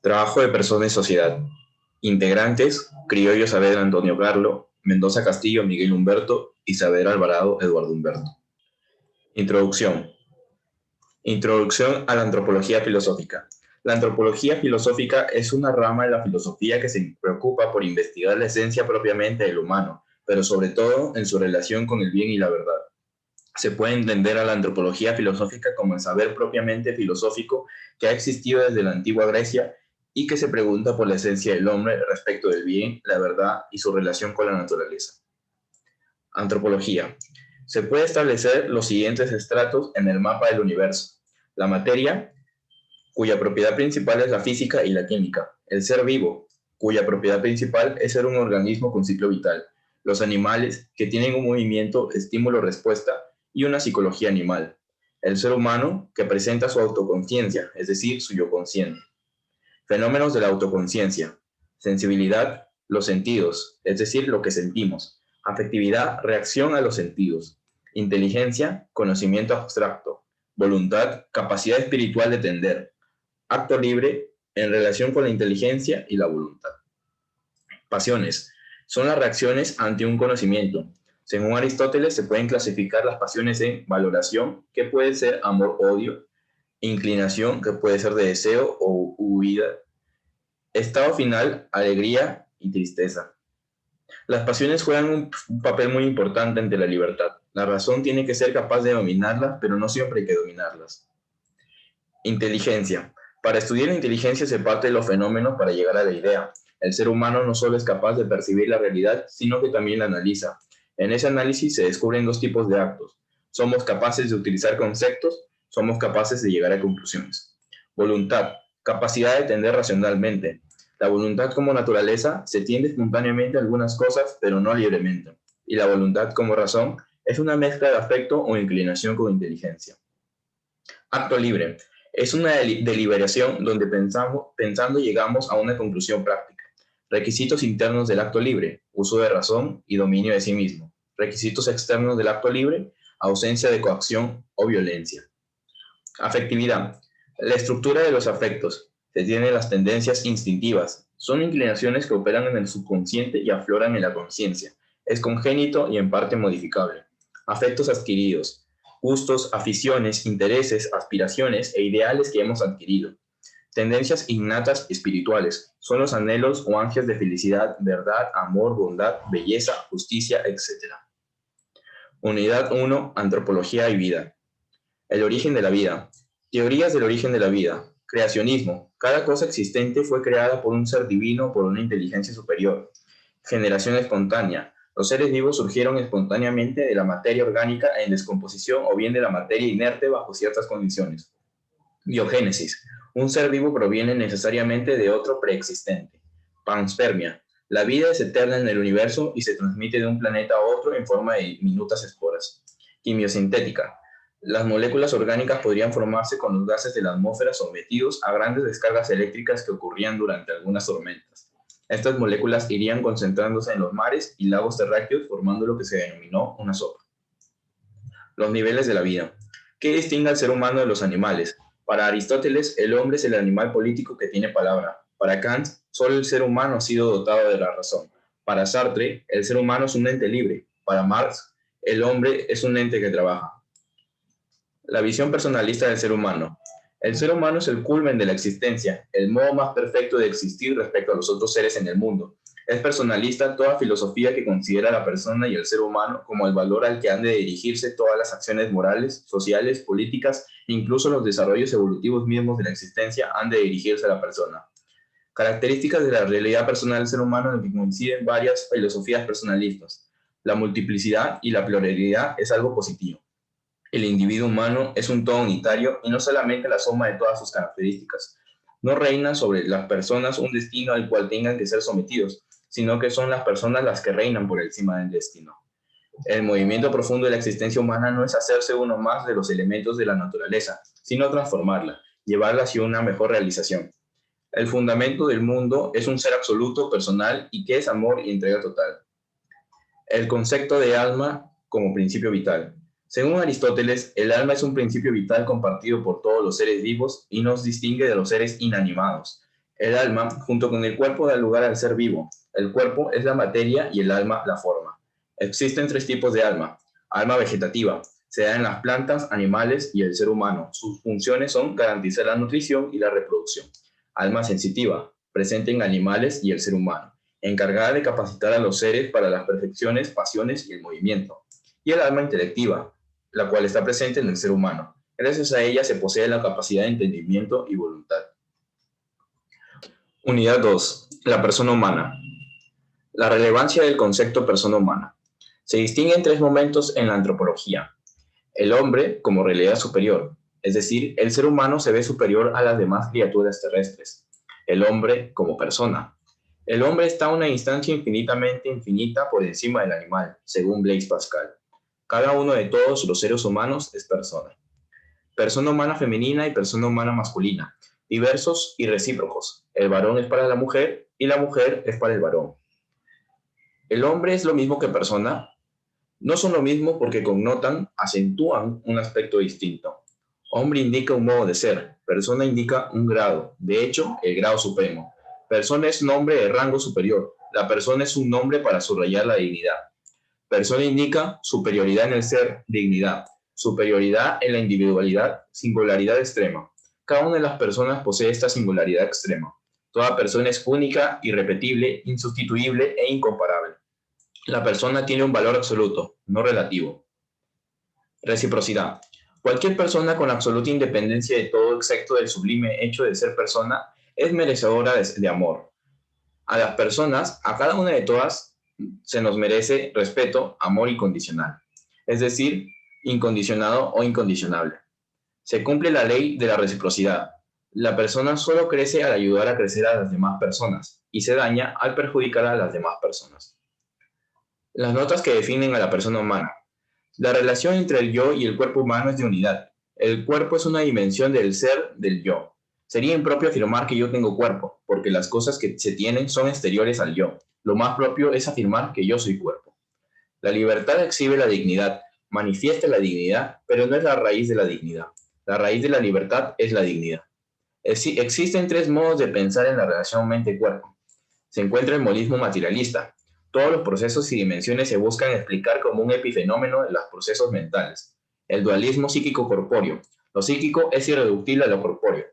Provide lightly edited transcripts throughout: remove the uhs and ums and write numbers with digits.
Trabajo de persona y sociedad. Integrantes: Criollo Saavedra Antonio Carlo, Mendoza Castillo Miguel Humberto y Saavedra Alvarado Eduardo Humberto. Introducción. Introducción a la antropología filosófica. La antropología filosófica es una rama de la filosofía que se preocupa por investigar la esencia propiamente del humano, pero sobre todo en su relación con el bien y la verdad. Se puede entender a la antropología filosófica como el saber propiamente filosófico que ha existido desde la antigua Grecia y que se pregunta por la esencia del hombre respecto del bien, la verdad y su relación con la naturaleza. Antropología. Se puede establecer los siguientes estratos en el mapa del universo. La materia, cuya propiedad principal es la física y la química. El ser vivo, cuya propiedad principal es ser un organismo con ciclo vital. Los animales, que tienen un movimiento, estímulo-respuesta y una psicología animal. El ser humano, que presenta su autoconciencia, es decir, su yo consciente. Fenómenos de la autoconciencia. Sensibilidad, los sentidos, es decir, lo que sentimos. Afectividad, reacción a los sentidos. Inteligencia, conocimiento abstracto. Voluntad, capacidad espiritual de tender. Acto libre, en relación con la inteligencia y la voluntad. Pasiones. Son las reacciones ante un conocimiento. Según Aristóteles, se pueden clasificar las pasiones en valoración, que puede ser amor-odio, inclinación, que puede ser de deseo o huida, estado final, alegría y tristeza. Las pasiones juegan un papel muy importante ante la libertad. La razón tiene que ser capaz de dominarlas, pero no siempre hay que dominarlas. Inteligencia. Para estudiar la inteligencia se parte de los fenómenos para llegar a la idea. El ser humano no solo es capaz de percibir la realidad, sino que también la analiza. En ese análisis se descubren dos tipos de actos. Somos capaces de utilizar conceptos, somos capaces de llegar a conclusiones. Voluntad. Capacidad de tender racionalmente. La voluntad como naturaleza se tiende espontáneamente a algunas cosas, pero no libremente. Y la voluntad como razón es una mezcla de afecto o inclinación con inteligencia. Acto libre. Es una deliberación donde pensando llegamos a una conclusión práctica. Requisitos internos del acto libre: uso de razón y dominio de sí mismo. Requisitos externos del acto libre: ausencia de coacción o violencia. Afectividad. La estructura de los afectos. Se tienen las tendencias instintivas. Son inclinaciones que operan en el subconsciente y afloran en la conciencia. Es congénito y en parte modificable. Afectos adquiridos. Gustos, aficiones, intereses, aspiraciones e ideales que hemos adquirido. Tendencias innatas espirituales. Son los anhelos o ansias de felicidad, verdad, amor, bondad, belleza, justicia, etc. Unidad 1. Antropología y vida. El origen de la vida. Teorías del origen de la vida. Creacionismo. Cada cosa existente fue creada por un ser divino o por una inteligencia superior. Generación espontánea. Los seres vivos surgieron espontáneamente de la materia orgánica en descomposición o bien de la materia inerte bajo ciertas condiciones. Biogénesis. Un ser vivo proviene necesariamente de otro preexistente. Panspermia. La vida es eterna en el universo y se transmite de un planeta a otro en forma de minutas esporas. Quimiosintética. Las moléculas orgánicas podrían formarse con los gases de la atmósfera sometidos a grandes descargas eléctricas que ocurrían durante algunas tormentas. Estas moléculas irían concentrándose en los mares y lagos terráqueos formando lo que se denominó una sopa. Los niveles de la vida. ¿Qué distingue al ser humano de los animales? Para Aristóteles, el hombre es el animal político que tiene palabra. Para Kant, solo el ser humano ha sido dotado de la razón. Para Sartre, el ser humano es un ente libre. Para Marx, el hombre es un ente que trabaja. La visión personalista del ser humano. El ser humano es el culmen de la existencia, el modo más perfecto de existir respecto a los otros seres en el mundo. Es personalista toda filosofía que considera a la persona y al ser humano como el valor al que han de dirigirse todas las acciones morales, sociales, políticas e incluso los desarrollos evolutivos mismos de la existencia han de dirigirse a la persona. Características de la realidad personal del ser humano en que coinciden varias filosofías personalistas. La multiplicidad y la pluralidad es algo positivo. El individuo humano es un todo unitario y no solamente la suma de todas sus características. No reina sobre las personas un destino al cual tengan que ser sometidos, sino que son las personas las que reinan por encima del destino. El movimiento profundo de la existencia humana no es hacerse uno más de los elementos de la naturaleza, sino transformarla, llevarla hacia una mejor realización. El fundamento del mundo es un ser absoluto, personal y que es amor y entrega total. El concepto de alma como principio vital. Según Aristóteles, el alma es un principio vital compartido por todos los seres vivos y nos distingue de los seres inanimados. El alma, junto con el cuerpo, da lugar al ser vivo. El cuerpo es la materia y el alma la forma. Existen tres tipos de alma. Alma vegetativa, se da en las plantas, animales y el ser humano. Sus funciones son garantizar la nutrición y la reproducción. Alma sensitiva, presente en animales y el ser humano, encargada de capacitar a los seres para las perfecciones, pasiones y el movimiento. Y el alma intelectiva, la cual está presente en el ser humano. Gracias a ella se posee la capacidad de entendimiento y voluntad. Unidad 2. La persona humana. La relevancia del concepto persona humana. Se distinguen tres momentos en la antropología. El hombre como realidad superior, es decir, el ser humano se ve superior a las demás criaturas terrestres. El hombre como persona. El hombre está a una instancia infinitamente infinita por encima del animal, según Blaise Pascal. Cada uno de todos los seres humanos es persona. Persona humana femenina y persona humana masculina, diversos y recíprocos. El varón es para la mujer y la mujer es para el varón. ¿El hombre es lo mismo que persona? No son lo mismo porque connotan, acentúan un aspecto distinto. Hombre indica un modo de ser, persona indica un grado, de hecho, el grado supremo. Persona es nombre de rango superior, la persona es un nombre para subrayar la dignidad. Persona indica superioridad en el ser, dignidad. Superioridad en la individualidad, singularidad extrema. Cada una de las personas posee esta singularidad extrema. Toda persona es única, irrepetible, insustituible e incomparable. La persona tiene un valor absoluto, no relativo. Reciprocidad. Cualquier persona con absoluta independencia de todo excepto del sublime hecho de ser persona es merecedora de amor. A las personas, a cada una de todas, se nos merece respeto, amor incondicional, es decir, incondicionado o incondicionable. Se cumple la ley de la reciprocidad. La persona solo crece al ayudar a crecer a las demás personas y se daña al perjudicar a las demás personas. Las notas que definen a la persona humana. La relación entre el yo y el cuerpo humano es de unidad. El cuerpo es una dimensión del ser del yo. Sería impropio afirmar que yo tengo cuerpo, porque las cosas que se tienen son exteriores al yo. Lo más propio es afirmar que yo soy cuerpo. La libertad exhibe la dignidad, manifiesta la dignidad, pero no es la raíz de la dignidad. La raíz de la libertad es la dignidad. Existen tres modos de pensar en la relación mente-cuerpo. Se encuentra el monismo materialista. Todos los procesos y dimensiones se buscan explicar como un epifenómeno de los procesos mentales. El dualismo psíquico-corpóreo. Lo psíquico es irreductible a lo corpóreo.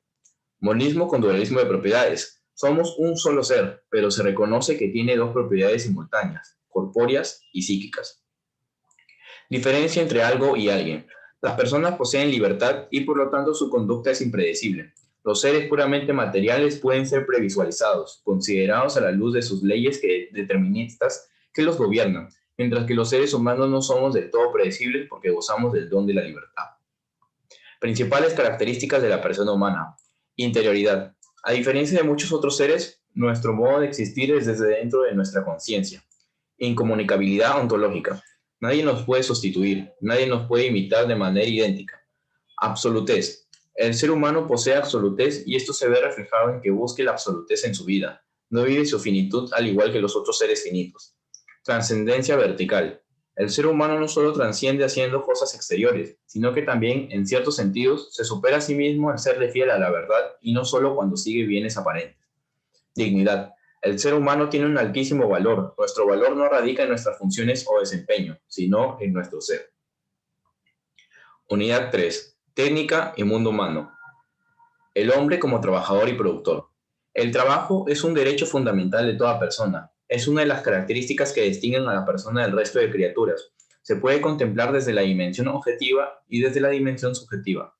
Monismo con dualismo de propiedades. Somos un solo ser, pero se reconoce que tiene dos propiedades simultáneas, corpóreas y psíquicas. Diferencia entre algo y alguien. Las personas poseen libertad y por lo tanto su conducta es impredecible. Los seres puramente materiales pueden ser previsualizados, considerados a la luz de sus leyes deterministas que los gobiernan, mientras que los seres humanos no somos del todo predecibles porque gozamos del don de la libertad. Principales características de la persona humana. Interioridad. A diferencia de muchos otros seres, nuestro modo de existir es desde dentro de nuestra conciencia. Incomunicabilidad ontológica. Nadie nos puede sustituir, nadie nos puede imitar de manera idéntica. Absolutez. El ser humano posee absolutez y esto se ve reflejado en que busque la absolutez en su vida. No vive su finitud al igual que los otros seres finitos. Trascendencia vertical. El ser humano no solo trasciende haciendo cosas exteriores, sino que también, en ciertos sentidos, se supera a sí mismo al serle fiel a la verdad y no solo cuando sigue bienes aparentes. Dignidad. El ser humano tiene un altísimo valor. Nuestro valor no radica en nuestras funciones o desempeño, sino en nuestro ser. Unidad 3. Técnica y mundo humano. El hombre como trabajador y productor. El trabajo es un derecho fundamental de toda persona. Es una de las características que distinguen a la persona del resto de criaturas. Se puede contemplar desde la dimensión objetiva y desde la dimensión subjetiva.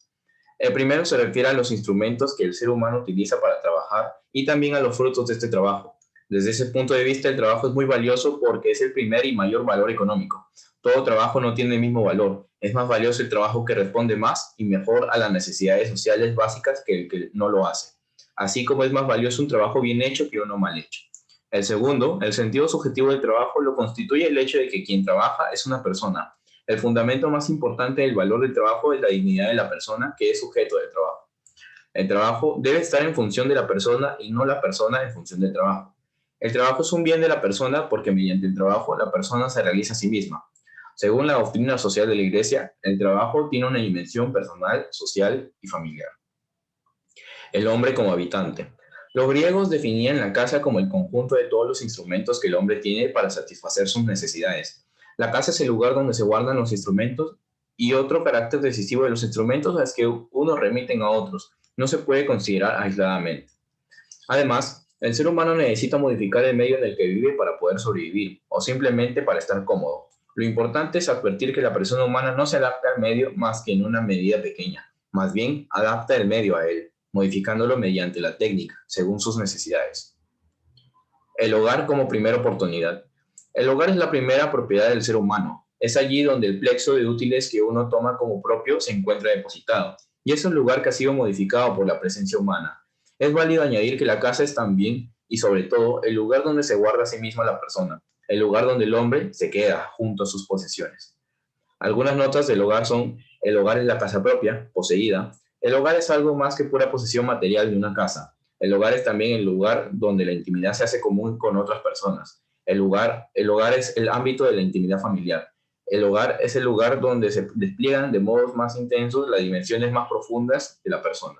El primero se refiere a los instrumentos que el ser humano utiliza para trabajar y también a los frutos de este trabajo. Desde ese punto de vista, el trabajo es muy valioso porque es el primer y mayor valor económico. Todo trabajo no tiene el mismo valor. Es más valioso el trabajo que responde más y mejor a las necesidades sociales básicas que el que no lo hace. Así como es más valioso un trabajo bien hecho que uno mal hecho. El segundo, el sentido subjetivo del trabajo lo constituye el hecho de que quien trabaja es una persona. El fundamento más importante del valor del trabajo es la dignidad de la persona que es sujeto del trabajo. El trabajo debe estar en función de la persona y no la persona en función del trabajo. El trabajo es un bien de la persona porque mediante el trabajo la persona se realiza a sí misma. Según la doctrina social de la Iglesia, el trabajo tiene una dimensión personal, social y familiar. El hombre como habitante. Los griegos definían la casa como el conjunto de todos los instrumentos que el hombre tiene para satisfacer sus necesidades. La casa es el lugar donde se guardan los instrumentos y otro carácter decisivo de los instrumentos es que unos remiten a otros. No se puede considerar aisladamente. Además, el ser humano necesita modificar el medio en el que vive para poder sobrevivir o simplemente para estar cómodo. Lo importante es advertir que la persona humana no se adapta al medio más que en una medida pequeña, más bien adapta el medio a él, modificándolo mediante la técnica, según sus necesidades. El hogar como primera oportunidad. El hogar es la primera propiedad del ser humano. Es allí donde el plexo de útiles que uno toma como propio se encuentra depositado, y es un lugar que ha sido modificado por la presencia humana. Es válido añadir que la casa es también, y sobre todo, el lugar donde se guarda a sí misma la persona, el lugar donde el hombre se queda junto a sus posesiones. Algunas notas del hogar son: el hogar es la casa propia, poseída. El hogar es algo más que pura posesión material de una casa. El hogar es también el lugar donde la intimidad se hace común con otras personas. El hogar es el ámbito de la intimidad familiar. El hogar es el lugar donde se despliegan de modos más intensos las dimensiones más profundas de la persona.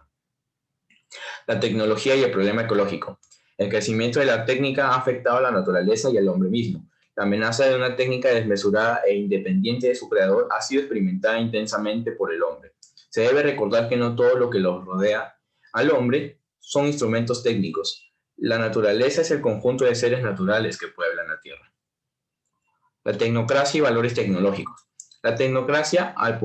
La tecnología y el problema ecológico. El crecimiento de la técnica ha afectado a la naturaleza y al hombre mismo. La amenaza de una técnica desmesurada e independiente de su creador ha sido experimentada intensamente por el hombre. Se debe recordar que no todo lo que los rodea al hombre son instrumentos técnicos. La naturaleza es el conjunto de seres naturales que pueblan la tierra. La tecnocracia y valores tecnológicos. La tecnocracia, al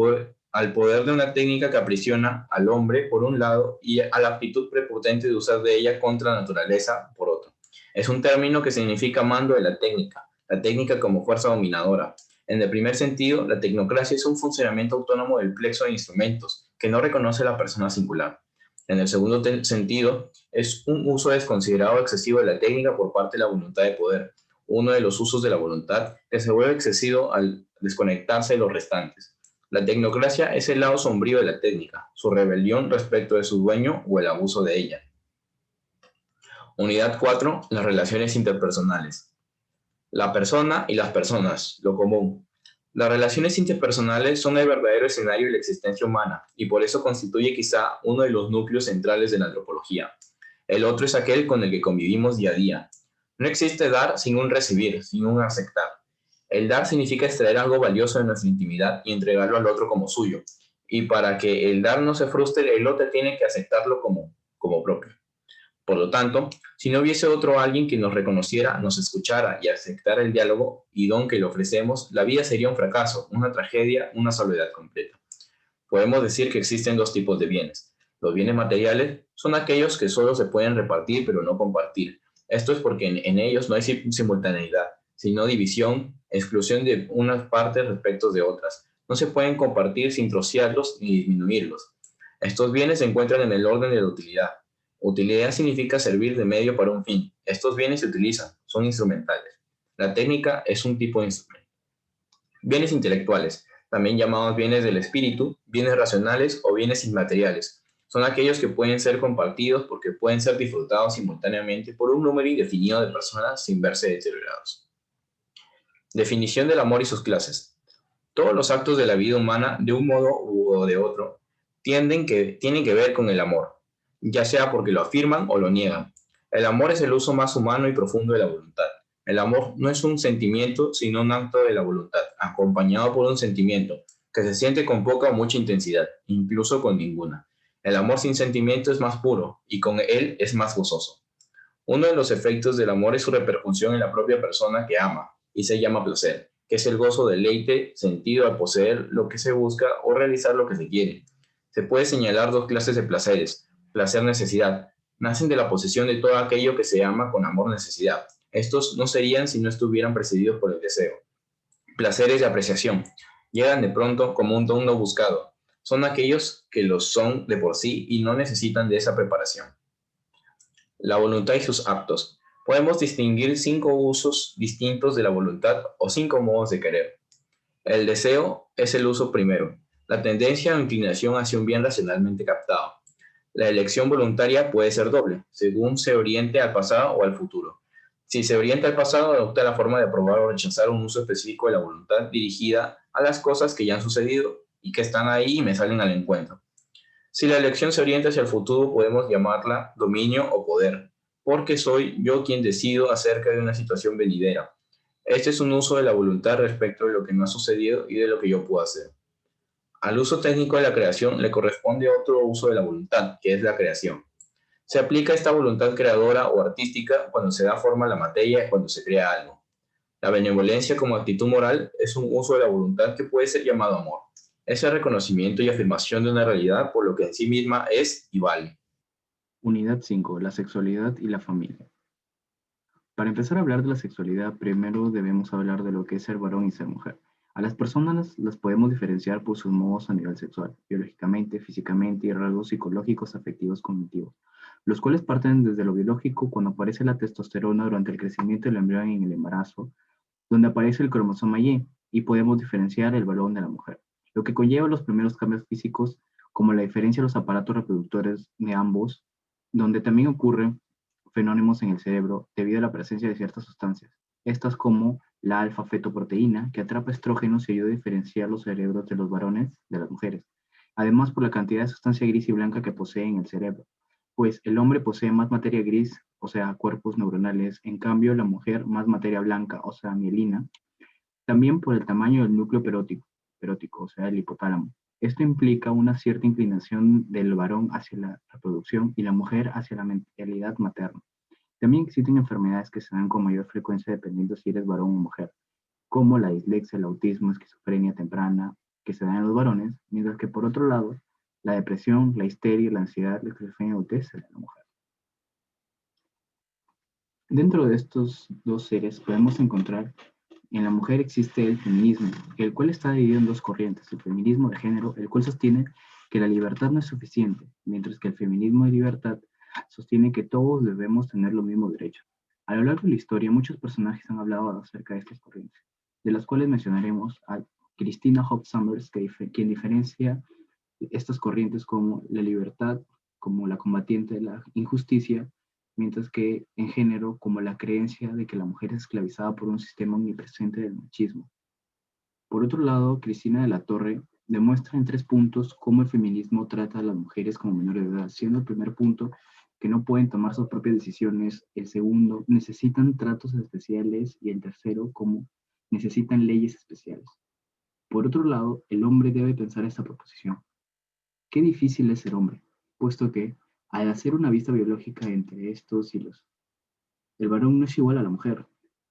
poder de una técnica que aprisiona al hombre por un lado y a la aptitud prepotente de usar de ella contra la naturaleza por otro. Es un término que significa mando de la técnica como fuerza dominadora. En el primer sentido, la tecnocracia es un funcionamiento autónomo del plexo de instrumentos que no reconoce a la persona singular. En el segundo sentido, es un uso desconsiderado excesivo de la técnica por parte de la voluntad de poder, uno de los usos de la voluntad que se vuelve excesivo al desconectarse de los restantes. La tecnocracia es el lado sombrío de la técnica, su rebelión respecto de su dueño o el abuso de ella. Unidad 4. Las relaciones interpersonales. La persona y las personas, lo común. Las relaciones interpersonales son el verdadero escenario de la existencia humana y por eso constituye quizá uno de los núcleos centrales de la antropología. El otro es aquel con el que convivimos día a día. No existe dar sin un recibir, sin un aceptar. El dar significa extraer algo valioso de nuestra intimidad y entregarlo al otro como suyo. Y para que el dar no se frustre, el otro tiene que aceptarlo como propio. Por lo tanto, si no hubiese otro alguien que nos reconociera, nos escuchara y aceptara el diálogo y don que le ofrecemos, la vida sería un fracaso, una tragedia, una soledad completa. Podemos decir que existen dos tipos de bienes. Los bienes materiales son aquellos que solo se pueden repartir pero no compartir. Esto es porque en ellos no hay simultaneidad, sino división, exclusión de unas partes respecto de otras. No se pueden compartir sin trocearlos ni disminuirlos. Estos bienes se encuentran en el orden de la utilidad. Utilidad significa servir de medio para un fin. Estos bienes se utilizan, son instrumentales. La técnica es un tipo de instrumento. Bienes intelectuales, también llamados bienes del espíritu, bienes racionales o bienes inmateriales. Son aquellos que pueden ser compartidos porque pueden ser disfrutados simultáneamente por un número indefinido de personas sin verse deteriorados. Definición del amor y sus clases. Todos los actos de la vida humana, de un modo u de otro, tienen que ver con el amor, ya sea porque lo afirman o lo niegan. El amor es el uso más humano y profundo de la voluntad. El amor no es un sentimiento, sino un acto de la voluntad, acompañado por un sentimiento, que se siente con poca o mucha intensidad, incluso con ninguna. El amor sin sentimiento es más puro, y con él es más gozoso. Uno de los efectos del amor es su repercusión en la propia persona que ama, y se llama placer, que es el gozo, deleite, sentido al poseer lo que se busca o realizar lo que se quiere. Se puede señalar dos clases de placeres: placer-necesidad. Nacen de la posesión de todo aquello que se ama con amor-necesidad. Estos no serían si no estuvieran precedidos por el deseo. Placeres de apreciación. Llegan de pronto como un don no buscado. Son aquellos que lo son de por sí y no necesitan de esa preparación. La voluntad y sus actos. Podemos distinguir 5 usos distintos de la voluntad o 5 modos de querer. El deseo es el uso primero, la tendencia o inclinación hacia un bien racionalmente captado. La elección voluntaria puede ser doble, según se oriente al pasado o al futuro. Si se orienta al pasado, adopta la forma de aprobar o rechazar un uso específico de la voluntad dirigida a las cosas que ya han sucedido y que están ahí y me salen al encuentro. Si la elección se orienta hacia el futuro, podemos llamarla dominio o poder. porque soy yo quien decido acerca de una situación venidera. Este es un uso de la voluntad respecto de lo que no ha sucedido y de lo que yo puedo hacer. Al uso técnico de la creación le corresponde otro uso de la voluntad, que es la creación. Se aplica esta voluntad creadora o artística cuando se da forma a la materia y cuando se crea algo. La benevolencia como actitud moral es un uso de la voluntad que puede ser llamado amor. Es el reconocimiento y afirmación de una realidad por lo que en sí misma es y vale. Unidad 5. La sexualidad y la familia. Para empezar a hablar de la sexualidad, primero debemos hablar de lo que es ser varón y ser mujer. A las personas las podemos diferenciar por sus modos a nivel sexual, biológicamente, físicamente y rasgos psicológicos, afectivos, cognitivos, los cuales parten desde lo biológico cuando aparece la testosterona durante el crecimiento del embrión en el embarazo, donde aparece el cromosoma Y podemos diferenciar el varón de la mujer, lo que conlleva los primeros cambios físicos como la diferencia de los aparatos reproductores de ambos, donde también ocurren fenómenos en el cerebro debido a la presencia de ciertas sustancias. Estas como la alfa-fetoproteína, que atrapa estrógenos y ayuda a diferenciar los cerebros de los varones de las mujeres. Además, por la cantidad de sustancia gris y blanca que posee en el cerebro, pues el hombre posee más materia gris, o sea, cuerpos neuronales, en cambio la mujer más materia blanca, o sea, mielina, también por el tamaño del núcleo perótico, o sea, el hipotálamo. Esto implica una cierta inclinación del varón hacia la reproducción y la mujer hacia la mentalidad materna. También existen enfermedades que se dan con mayor frecuencia dependiendo si eres varón o mujer, como la dislexia, el autismo, esquizofrenia temprana, que se dan en los varones, mientras que por otro lado, la depresión, la histeria, la ansiedad, la esquizofrenia y el autismo se dan en la mujer. Dentro de estos dos seres podemos encontrar en la mujer existe el feminismo, el cual está dividido en dos corrientes, el feminismo de género, el cual sostiene que la libertad no es suficiente, mientras que el feminismo de libertad sostiene que todos debemos tener los mismos derechos. A lo largo de la historia, muchos personajes han hablado acerca de estas corrientes, de las cuales mencionaremos a Christina Hobbs Summers, quien diferencia estas corrientes como la libertad, como la combatiente de la injusticia, mientras que en género como la creencia de que la mujer es esclavizada por un sistema omnipresente del machismo. Por otro lado, Cristina de la Torre demuestra en 3 puntos cómo el feminismo trata a las mujeres como menores de edad, siendo el primer punto que no pueden tomar sus propias decisiones, el segundo, necesitan tratos especiales y el tercero, como necesitan leyes especiales. Por otro lado, el hombre debe pensar esta proposición. Qué difícil es ser hombre, puesto que, al hacer una vista biológica entre estos hilos, el varón no es igual a la mujer,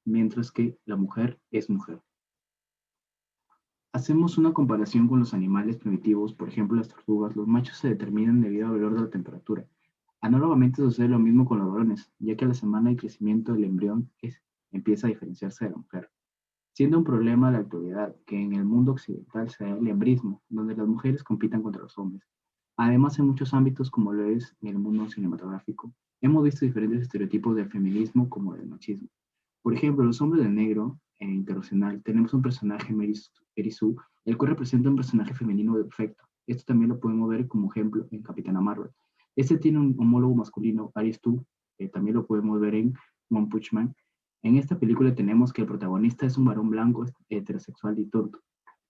mientras que la mujer es mujer. Hacemos una comparación con los animales primitivos, por ejemplo las tortugas, los machos se determinan debido al valor de la temperatura. Análogamente sucede lo mismo con los varones, ya que a la semana de crecimiento del embrión empieza a diferenciarse de la mujer, siendo un problema de la actualidad que en el mundo occidental se da el embrismo, donde las mujeres compitan contra los hombres. Además, en muchos ámbitos, como lo es en el mundo cinematográfico, hemos visto diferentes estereotipos del feminismo como del machismo. Por ejemplo, los hombres de negro internacional tenemos un personaje, Mary Sue, el cual representa un personaje femenino perfecto. Esto también lo podemos ver como ejemplo en Capitana Marvel. Este tiene un homólogo masculino, Aries 2, que también lo podemos ver en One Punch Man. En esta película tenemos que el protagonista es un varón blanco, heterosexual y tonto,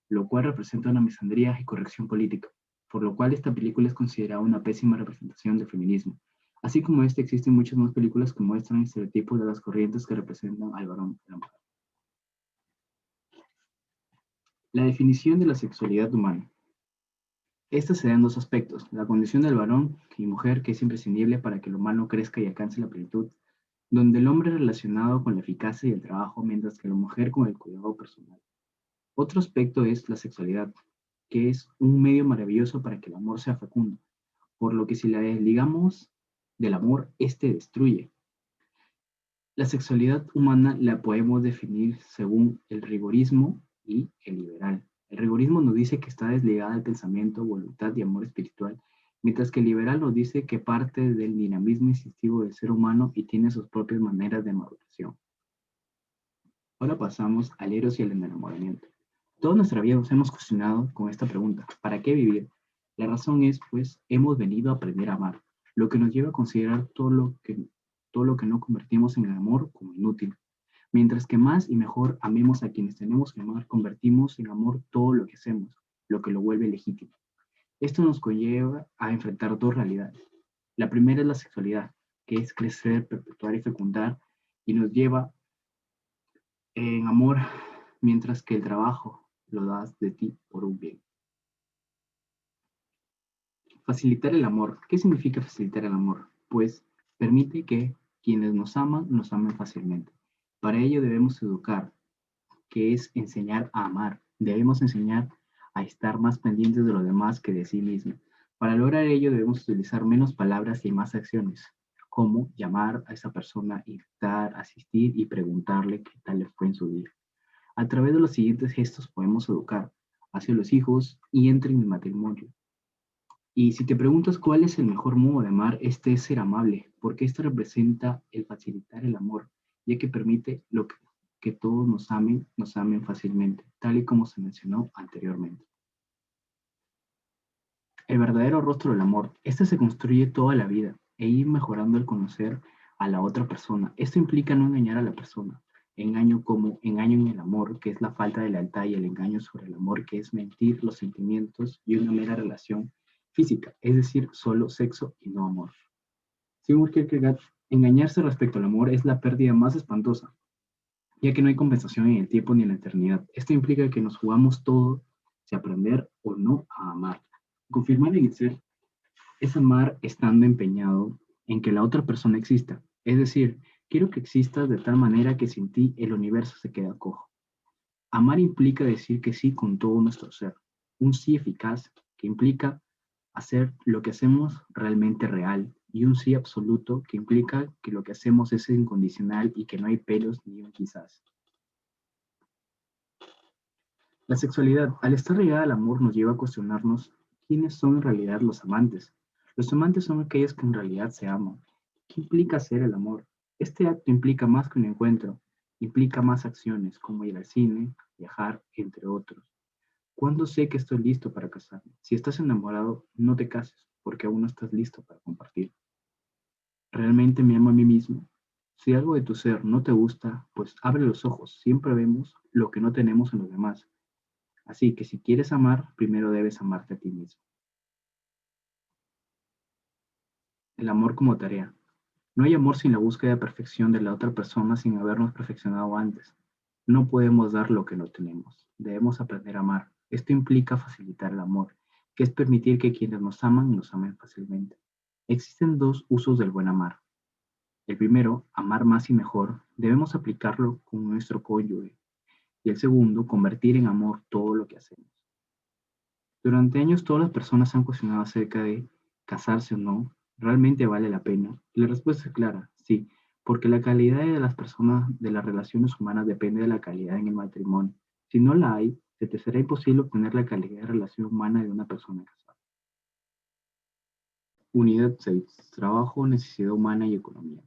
lo cual representa una misandría y corrección política, por lo cual esta película es considerada una pésima representación del feminismo. Así como este, existen muchas más películas que muestran estereotipos de las corrientes que representan al varón y a la mujer. La definición de la sexualidad humana. Esta se da en dos aspectos, la condición del varón y mujer que es imprescindible para que el humano crezca y alcance la plenitud, donde el hombre es relacionado con la eficacia y el trabajo, mientras que la mujer con el cuidado personal. Otro aspecto es la sexualidad, que es un medio maravilloso para que el amor sea fecundo, por lo que si la desligamos del amor, éste destruye. La sexualidad humana la podemos definir según el rigorismo y el liberal. El rigorismo nos dice que está desligada del pensamiento, voluntad y amor espiritual, mientras que el liberal nos dice que parte del dinamismo instintivo del ser humano y tiene sus propias maneras de maduración. Ahora pasamos al eros y al enamoramiento. Toda nuestra vida nos hemos cuestionado con esta pregunta, ¿para qué vivir? La razón es, pues, hemos venido a aprender a amar, lo que nos lleva a considerar todo lo que no convertimos en amor como inútil. Mientras que más y mejor amemos a quienes tenemos que amar, convertimos en amor todo lo que hacemos, lo que lo vuelve legítimo. Esto nos conlleva a enfrentar dos realidades. La primera es la sexualidad, que es crecer, perpetuar y fecundar, y nos lleva en amor, mientras que el trabajo lo das de ti por un bien. Facilitar el amor. ¿Qué significa facilitar el amor? Pues permite que quienes nos amen fácilmente. Para ello debemos educar, que es enseñar a amar. Debemos enseñar a estar más pendientes de los demás que de sí mismos. Para lograr ello debemos utilizar menos palabras y más acciones, como llamar a esa persona, invitar, asistir y preguntarle qué tal le fue en su día. A través de los siguientes gestos podemos educar hacia los hijos y entren en el matrimonio. Y si te preguntas cuál es el mejor modo de amar, este es ser amable, porque esto representa el facilitar el amor, ya que permite que todos nos amen fácilmente, tal y como se mencionó anteriormente. El verdadero rostro del amor, este se construye toda la vida e ir mejorando al conocer a la otra persona. Esto implica no engañar a la persona. Engaño como engaño en el amor, que es la falta de lealtad, y el engaño sobre el amor, que es mentir los sentimientos y una mera relación física, es decir, solo sexo y no amor. Según Kierkegaard, engañarse respecto al amor es la pérdida más espantosa, ya que no hay compensación en el tiempo ni en la eternidad. Esto implica que nos jugamos todo si aprender o no a amar. Confirmar en el ser es amar estando empeñado en que la otra persona exista. Es decir, quiero que existas de tal manera que sin ti el universo se queda cojo. Amar implica decir que sí con todo nuestro ser. Un sí eficaz que implica hacer lo que hacemos realmente real, y un sí absoluto que implica que lo que hacemos es incondicional y que no hay pelos ni un quizás. La sexualidad, al estar ligada al amor, nos lleva a cuestionarnos quiénes son en realidad los amantes. Los amantes son aquellos que en realidad se aman. ¿Qué implica ser el amor? Este acto implica más que un encuentro, implica más acciones como ir al cine, viajar, entre otros. ¿Cuándo sé que estoy listo para casarme? Si estás enamorado, no te cases, porque aún no estás listo para compartir. ¿Realmente me amo a mí mismo? Si algo de tu ser no te gusta, pues abre los ojos. Siempre vemos lo que no tenemos en los demás. Así que si quieres amar, primero debes amarte a ti mismo. El amor como tarea. No hay amor sin la búsqueda de perfección de la otra persona sin habernos perfeccionado antes. No podemos dar lo que no tenemos. Debemos aprender a amar. Esto implica facilitar el amor, que es permitir que quienes nos amen fácilmente. Existen dos usos del buen amar. El primero, amar más y mejor, debemos aplicarlo con nuestro cónyuge. Y el segundo, convertir en amor todo lo que hacemos. Durante años todas las personas han cuestionado acerca de casarse o no, ¿realmente vale la pena? Y la respuesta es clara, sí, porque la calidad de las personas, de las relaciones humanas depende de la calidad en el matrimonio. Si no la hay, se te será imposible obtener la calidad de relación humana de una persona casada. Unidad 6. Trabajo, necesidad humana y economía.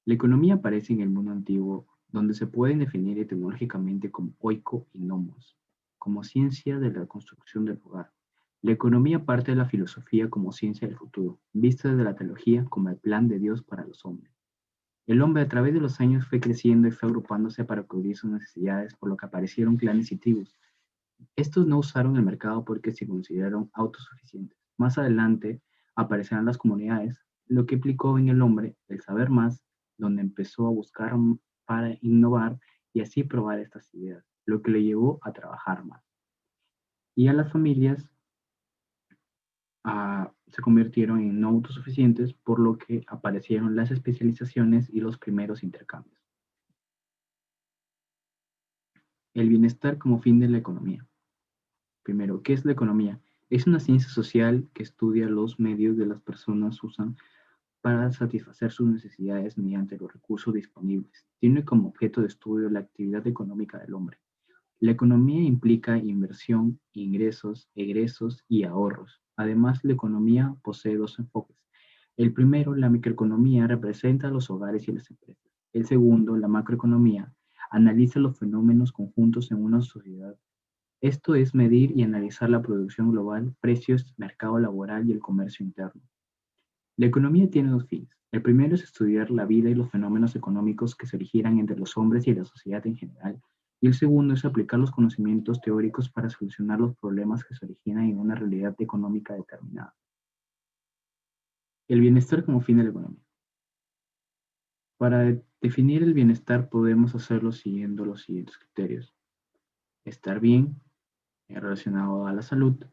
La economía aparece en el mundo antiguo, donde se pueden definir etimológicamente como oiko y nomos, como ciencia de la construcción del hogar. La economía parte de la filosofía como ciencia del futuro, vista desde la teología como el plan de Dios para los hombres. El hombre a través de los años fue creciendo y fue agrupándose para cubrir sus necesidades, por lo que aparecieron clanes y tribus. Estos no usaron el mercado porque se consideraron autosuficientes. Más adelante aparecerán las comunidades, lo que implicó en el hombre el saber más, donde empezó a buscar para innovar y así probar estas ideas, lo que le llevó a trabajar más. Y a las familias se convirtieron en no autosuficientes, por lo que aparecieron las especializaciones y los primeros intercambios. El bienestar como fin de la economía. Primero, ¿qué es la economía? Es una ciencia social que estudia los medios de las personas usan para satisfacer sus necesidades mediante los recursos disponibles. Tiene como objeto de estudio la actividad económica del hombre. La economía implica inversión, ingresos, egresos y ahorros. Además, la economía posee dos enfoques. El primero, la microeconomía, representa a los hogares y las empresas. El segundo, la macroeconomía, analiza los fenómenos conjuntos en una sociedad. Esto es medir y analizar la producción global, precios, mercado laboral y el comercio interno. La economía tiene dos fines. El primero es estudiar la vida y los fenómenos económicos que se originan entre los hombres y la sociedad en general. Y el segundo es aplicar los conocimientos teóricos para solucionar los problemas que se originan en una realidad económica determinada. El bienestar como fin de la economía. Para definir el bienestar podemos hacerlo siguiendo los siguientes criterios. Estar bien, relacionado a la salud,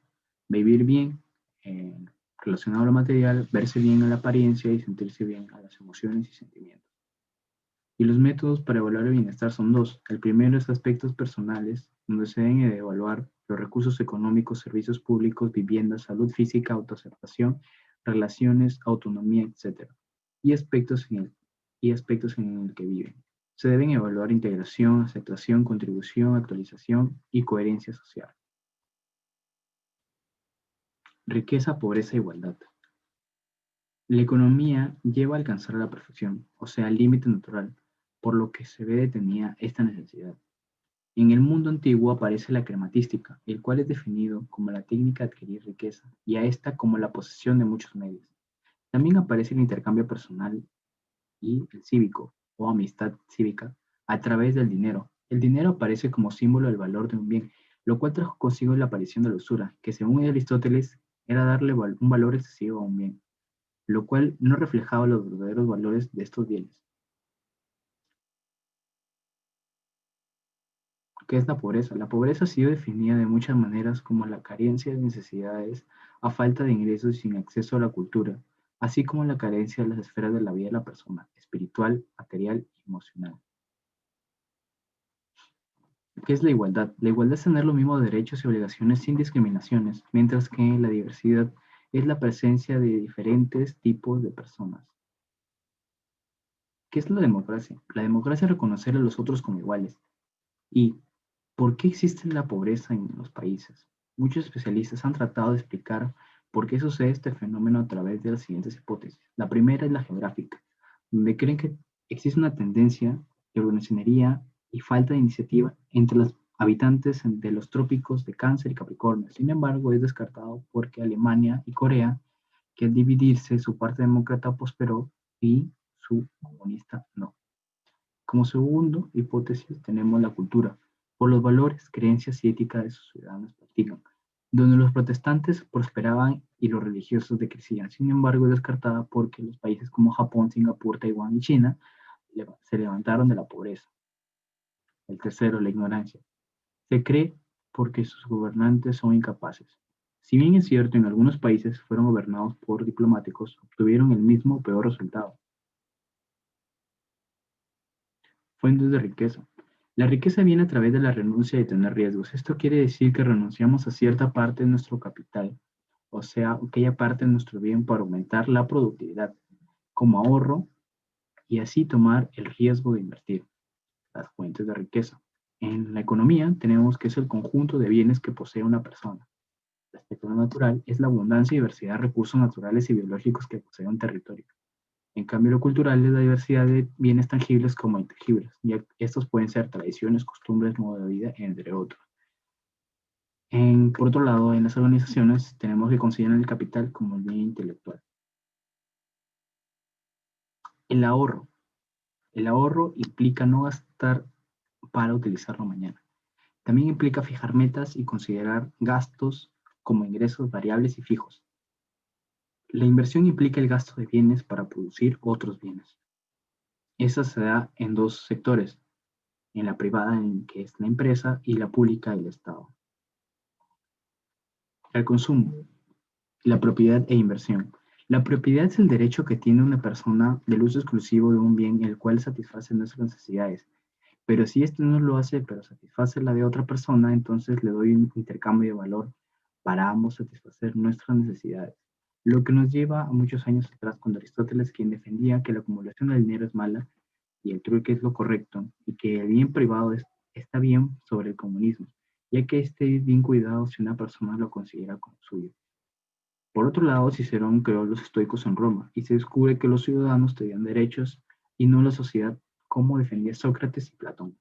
vivir bien, eh, relacionado a lo material, verse bien a la apariencia y sentirse bien a las emociones y sentimientos. Y los métodos para evaluar el bienestar son dos. El primero es aspectos personales, donde se deben evaluar los recursos económicos, servicios públicos, vivienda, salud física, autoaceptación, relaciones, autonomía, etc. Y aspectos en el que viven. Se deben evaluar integración, aceptación, contribución, actualización y coherencia social. Riqueza, pobreza, igualdad. La economía lleva a alcanzar la perfección, o sea, el límite natural, por lo que se ve detenida esta necesidad. En el mundo antiguo aparece la crematística, el cual es definido como la técnica de adquirir riqueza, y a esta como la posesión de muchos medios. También aparece el intercambio personal y el cívico, o amistad cívica, a través del dinero. El dinero aparece como símbolo del valor de un bien, lo cual trajo consigo la aparición de la usura, que según Aristóteles era darle un valor excesivo a un bien, lo cual no reflejaba los verdaderos valores de estos bienes. ¿Qué es la pobreza? La pobreza ha sido definida de muchas maneras como la carencia de necesidades a falta de ingresos y sin acceso a la cultura, así como la carencia de las esferas de la vida de la persona, espiritual, material y emocional. ¿Qué es la igualdad? La igualdad es tener los mismos derechos y obligaciones sin discriminaciones, mientras que la diversidad es la presencia de diferentes tipos de personas. ¿Qué es la democracia? La democracia es reconocer a los otros como iguales. ¿Y por qué existe la pobreza en los países? Muchos especialistas han tratado de explicar por qué sucede este fenómeno a través de las siguientes hipótesis. La primera es la geográfica, donde creen que existe una tendencia de urbanización y falta de iniciativa entre los habitantes de los trópicos de Cáncer y Capricornio. Sin embargo, es descartado porque Alemania y Corea, que al dividirse su parte demócrata prosperó y su comunista no. Como segundo hipótesis tenemos la cultura, por los valores, creencias y ética de sus ciudadanos practican, donde los protestantes prosperaban y los religiosos decrecían. Sin embargo, es descartada porque los países como Japón, Singapur, Taiwán y China se levantaron de la pobreza. El tercero, la ignorancia. Se cree porque sus gobernantes son incapaces. Si bien es cierto, en algunos países fueron gobernados por diplomáticos, obtuvieron el mismo o peor resultado. Fuentes de riqueza. La riqueza viene a través de la renuncia de tener riesgos. Esto quiere decir que renunciamos a cierta parte de nuestro capital, o sea, aquella parte de nuestro bien para aumentar la productividad, como ahorro, y así tomar el riesgo de invertir. Las fuentes de riqueza. En la economía tenemos que es el conjunto de bienes que posee una persona. El aspecto natural es la abundancia y diversidad de recursos naturales y biológicos que posee un territorio. En cambio, lo cultural es la diversidad de bienes tangibles como intangibles, ya estos pueden ser tradiciones, costumbres, modo de vida, entre otros. Por otro lado, en las organizaciones tenemos que considerar el capital como el bien intelectual. El ahorro. El ahorro implica no gastar para utilizarlo mañana. También implica fijar metas y considerar gastos como ingresos variables y fijos. La inversión implica el gasto de bienes para producir otros bienes. Esta se da en dos sectores, en la privada, en que es la empresa, y la pública, el Estado. El consumo, la propiedad e inversión. La propiedad es el derecho que tiene una persona del uso exclusivo de un bien el cual satisface nuestras necesidades. Pero si esto no lo hace, pero satisface la de otra persona, entonces le doy un intercambio de valor para ambos satisfacer nuestras necesidades. Lo que nos lleva a muchos años atrás, cuando Aristóteles, quien defendía que la acumulación de dinero es mala y el trueque es lo correcto, y que el bien privado está bien sobre el comunismo, ya que este es bien cuidado si una persona lo considera como suyo. Por otro lado, Cicerón creó los estoicos en Roma y se descubre que los ciudadanos tenían derechos y no la sociedad, como defendía Sócrates y Platón.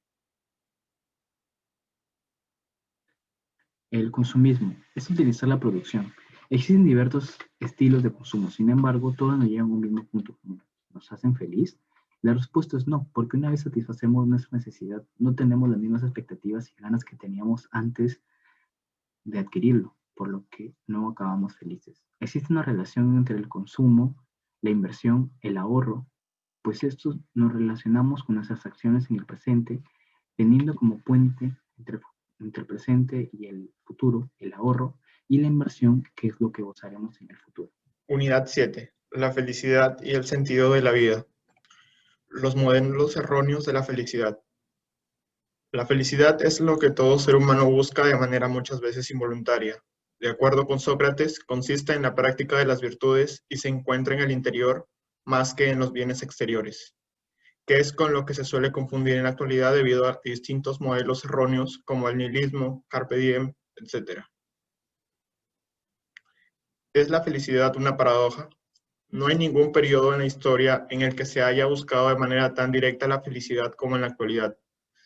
El consumismo es utilizar la producción. Existen diversos estilos de consumo, sin embargo, todos nos llevan a un mismo punto común. ¿Nos hacen feliz? La respuesta es no, porque una vez satisfacemos nuestra necesidad, no tenemos las mismas expectativas y ganas que teníamos antes de adquirirlo, por lo que no acabamos felices. Existe una relación entre el consumo La inversión, el ahorro, pues estos nos relacionamos con nuestras acciones en el presente, teniendo como puente entre el presente y el futuro, el ahorro, y la inversión, que es lo que gozaremos en el futuro. Unidad 7. La felicidad y el sentido de la vida. Los modelos erróneos de la felicidad. La felicidad es lo que todo ser humano busca de manera muchas veces involuntaria. De acuerdo con Sócrates, consiste en la práctica de las virtudes y se encuentra en el interior más que en los bienes exteriores, que es con lo que se suele confundir en la actualidad debido a distintos modelos erróneos como el nihilismo, carpe diem, etc. ¿Es la felicidad una paradoja? No hay ningún periodo en la historia en el que se haya buscado de manera tan directa la felicidad como en la actualidad.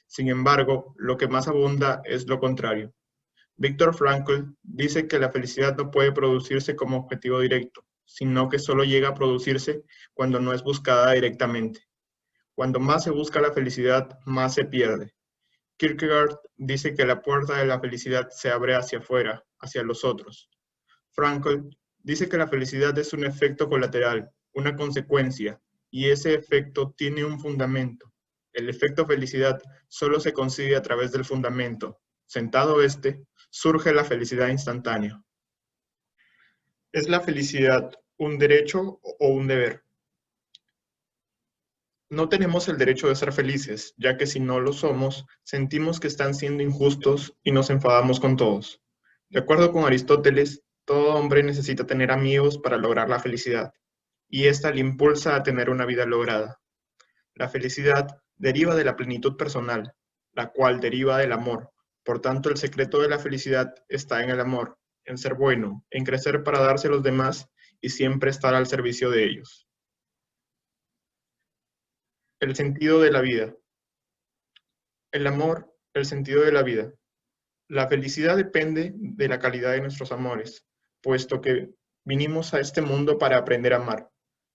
Sin embargo, lo que más abunda es lo contrario. Viktor Frankl dice que la felicidad no puede producirse como objetivo directo, sino que solo llega a producirse cuando no es buscada directamente. Cuando más se busca la felicidad, más se pierde. Kierkegaard dice que la puerta de la felicidad se abre hacia afuera, hacia los otros. Frankl dice que la felicidad es un efecto colateral, una consecuencia, y ese efecto tiene un fundamento. El efecto felicidad solo se consigue a través del fundamento. Sentado surge la felicidad instantánea. ¿Es la felicidad un derecho o un deber? No tenemos el derecho de ser felices, ya que si no lo somos, sentimos que están siendo injustos y nos enfadamos con todos. De acuerdo con Aristóteles, todo hombre necesita tener amigos para lograr la felicidad, y esta le impulsa a tener una vida lograda. La felicidad deriva de la plenitud personal, la cual deriva del amor. Por tanto, el secreto de la felicidad está en el amor, en ser bueno, en crecer para darse a los demás y siempre estar al servicio de ellos. El sentido de la vida. El amor, el sentido de la vida. La felicidad depende de la calidad de nuestros amores, puesto que vinimos a este mundo para aprender a amar.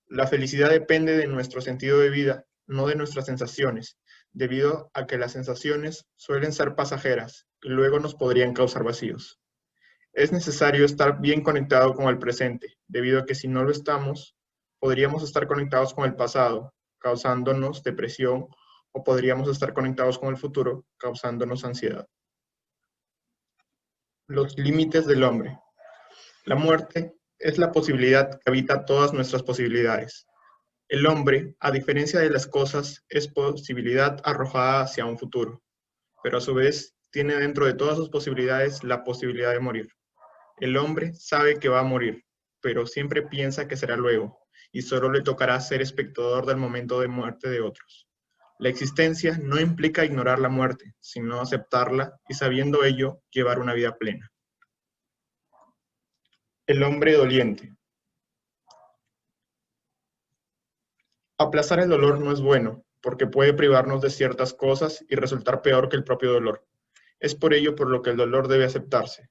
La felicidad depende de nuestro sentido de vida, no de nuestras sensaciones, debido a que las sensaciones suelen ser pasajeras y luego nos podrían causar vacíos. Es necesario estar bien conectado con el presente, debido a que si no lo estamos, podríamos estar conectados con el pasado, causándonos depresión, o podríamos estar conectados con el futuro, causándonos ansiedad. Los límites del hombre. La muerte es la posibilidad que habita todas nuestras posibilidades. El hombre, a diferencia de las cosas, es posibilidad arrojada hacia un futuro, pero a su vez tiene dentro de todas sus posibilidades la posibilidad de morir. El hombre sabe que va a morir, pero siempre piensa que será luego, y solo le tocará ser espectador del momento de muerte de otros. La existencia no implica ignorar la muerte, sino aceptarla y sabiendo ello, llevar una vida plena. El hombre doliente. Aplazar el dolor no es bueno, porque puede privarnos de ciertas cosas y resultar peor que el propio dolor. Es por ello por lo que el dolor debe aceptarse.